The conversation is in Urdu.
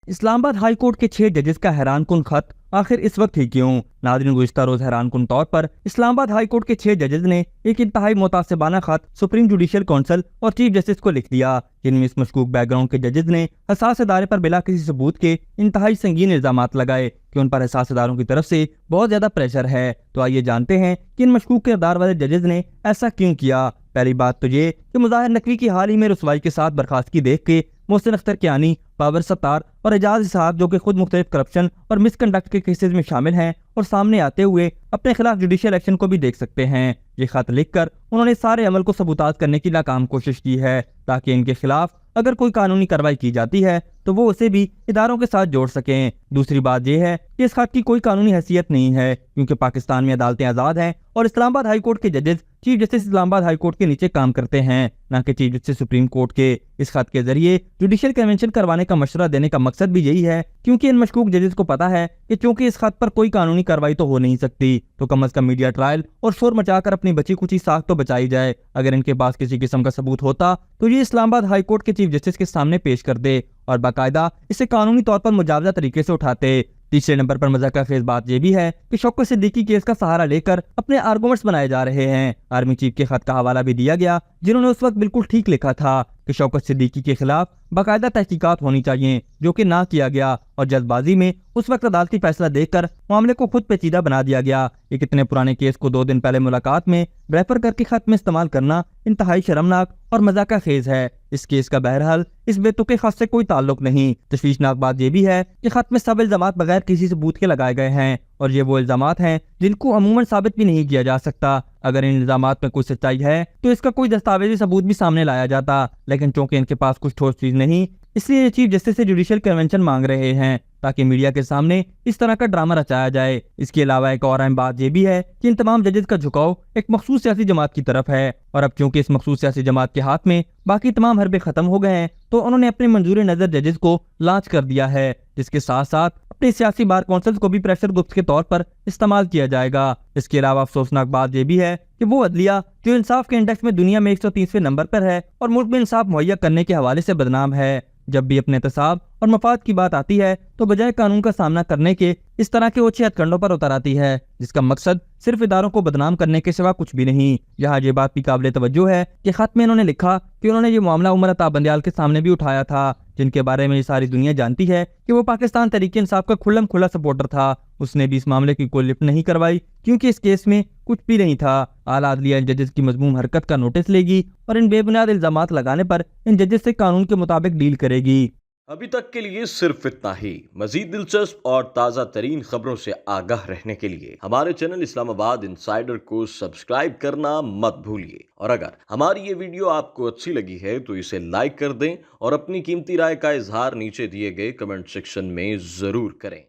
اسلام آباد ہائی کورٹ کے 6 ججز کا حیران کن خط آخر اس وقت ہی کیوں؟ ناظرین، گزشتہ روز حیران کن طور پر اسلام آباد ہائی کورٹ کے 6 ججز نے ایک انتہائی متعصبانہ خط سپریم جوڈیشل کونسل اور چیف جسٹس کو لکھ دیا، جن میں اس مشکوک بیک گراؤنڈ کے ججز نے حساس ادارے پر بلا کسی ثبوت کے انتہائی سنگین الزامات لگائے کہ ان پر حساس اداروں کی طرف سے بہت زیادہ پریشر ہے۔ تو آئیے جانتے ہیں کہ ان مشکوک کردار والے ججز نے ایسا کیوں کیا۔ پہلی بات تو یہ کہ مظاہر نقوی کی حال ہی میں رسوائی کے ساتھ برخاستگی دیکھ کے محسن اختر کیانی، بابر ستار اور اعجاز اسحاق، جو کہ خود مختلف کرپشن اور مس کنڈکٹ کے کیسز میں شامل ہیں اور سامنے آتے ہوئے اپنے خلاف جوڈیشل ایکشن کو بھی دیکھ سکتے ہیں، یہ خط لکھ کر انہوں نے سارے عمل کو سبوتاژ کرنے کی ناکام کوشش کی ہے تاکہ ان کے خلاف اگر کوئی قانونی کارروائی کی جاتی ہے تو وہ اسے بھی اداروں کے ساتھ جوڑ سکیں۔ دوسری بات یہ ہے کہ اس خط کی کوئی قانونی حیثیت نہیں ہے کیونکہ پاکستان میں عدالتیں آزاد ہیں اور اسلام آباد ہائی کورٹ کے ججز چیف جسٹس اسلام آباد ہائی کورٹ کے نیچے کام کرتے ہیں، نہ کہ چیف جسٹس سپریم کورٹ کے۔ اس خط کے ذریعے جوڈیشل کنونشن کروانے کا مشورہ دینے کا مقصد بھی یہی ہے کیونکہ ان مشکوک ججز کو پتا ہے کہ چونکہ اس خط پر کوئی قانونی کارروائی تو ہو نہیں سکتی تو کم از کم میڈیا ٹرائل اور شور مچا کر اپنی بچی کچی ساکھ تو بچائی جائے۔ اگر ان کے پاس کسی قسم کا ثبوت ہوتا تو یہ اسلام آباد ہائی کورٹ کے چیف جسٹس کے سامنے پیش کر دے اور باقاعدہ اسے قانونی طور پر مجاوزہ طریقے سے اٹھاتے۔ تیسرے نمبر پر مذاکرہ خیز بات یہ بھی ہے کہ شوکت صدیقی کیس کا سہارا لے کر اپنے آرگومنٹس بنائے جا رہے ہیں۔ آرمی چیف کے خط کا حوالہ بھی دیا گیا جنہوں نے اس وقت بالکل ٹھیک لکھا تھا کہ شوکت صدیقی کے خلاف باقاعدہ تحقیقات ہونی چاہیے، جو کہ نہ کیا گیا اور جلد بازی میں اس وقت عدالتی فیصلہ دیکھ کر معاملے کو خود پیچیدہ بنا دیا گیا۔ ایک اتنے پرانے کیس کو 2 دن پہلے ملاقات میں ریفر کر کے خط میں استعمال کرنا انتہائی شرمناک اور مذاکرہ خیز ہے۔ اس کیس کا بہرحال اس بے تکے خط سے کوئی تعلق نہیں۔ تشویشناک بات یہ بھی ہے کہ خط میں سب الزامات بغیر کسی ثبوت کے لگائے گئے ہیں اور یہ وہ الزامات ہیں جن کو عموماً ثابت بھی نہیں کیا جا سکتا۔ اگر ان الزامات میں کوئی سچائی ہے تو اس کا کوئی دستاویزی ثبوت بھی سامنے لایا جاتا، لیکن چونکہ ان کے پاس کچھ ٹھوس چیز نہیں اس لیے یہ چیف جسٹس سے جوڈیشل کنونشن مانگ رہے ہیں تاکہ میڈیا کے سامنے اس طرح کا ڈرامہ رچایا جائے۔ اس کے علاوہ ایک اور اہم بات یہ بھی ہے کہ ان تمام ججز کا جھکاؤ ایک مخصوص سیاسی جماعت کی طرف ہے اور اب چونکہ اس مخصوص سیاسی جماعت کے ہاتھ میں باقی تمام حربے ختم ہو گئے ہیں تو انہوں نے اپنے منظور نظر ججز کو لانچ کر دیا ہے، جس کے ساتھ ساتھ اپنے سیاسی بار کونسلز کو بھی پریشر گروپس کے طور پر استعمال کیا جائے گا۔ اس کے علاوہ افسوسناک بات یہ بھی ہے کہ وہ عدلیہ جو انصاف کے انڈیکس میں دنیا میں 130ویں نمبر پر ہے اور ملک میں انصاف مہیا کرنے کے حوالے سے بدنام ہے، جب بھی اپنے احتساب اور مفاد کی بات آتی ہے تو بجائے قانون کا سامنا کرنے کے اس طرح کے اوچھے ہتھ کنڈوں پر اتر آتی ہے جس کا مقصد صرف اداروں کو بدنام کرنے کے سوا کچھ بھی نہیں۔ یہاں یہ بات بھی قابل توجہ ہے کہ خط میں انہوں نے لکھا کہ انہوں نے یہ معاملہ عمر عطا بندیال کے سامنے بھی اٹھایا تھا، جن کے بارے میں یہ ساری دنیا جانتی ہے کہ وہ پاکستان تحریک انصاف کا کھلم کھلا سپورٹر تھا۔ اس نے بھی اس معاملے کی کوئی لفٹ نہیں کروائی کیونکہ اس کیس میں کچھ بھی نہیں تھا۔ اعلیٰ عدلیہ ان ججز کی مذموم حرکت کا نوٹس لے گی اور ان بے بنیاد الزامات لگانے پر ان ججز سے قانون کے مطابق ڈیل کرے گی۔ ابھی تک کے لیے صرف اتنا ہی۔ مزید دلچسپ اور تازہ ترین خبروں سے آگاہ رہنے کے لیے ہمارے چینل اسلام آباد انسائیڈر کو سبسکرائب کرنا مت بھولیے، اور اگر ہماری یہ ویڈیو آپ کو اچھی لگی ہے تو اسے لائک کر دیں اور اپنی قیمتی رائے کا اظہار نیچے دیے گئے کمنٹ سیکشن میں ضرور کریں۔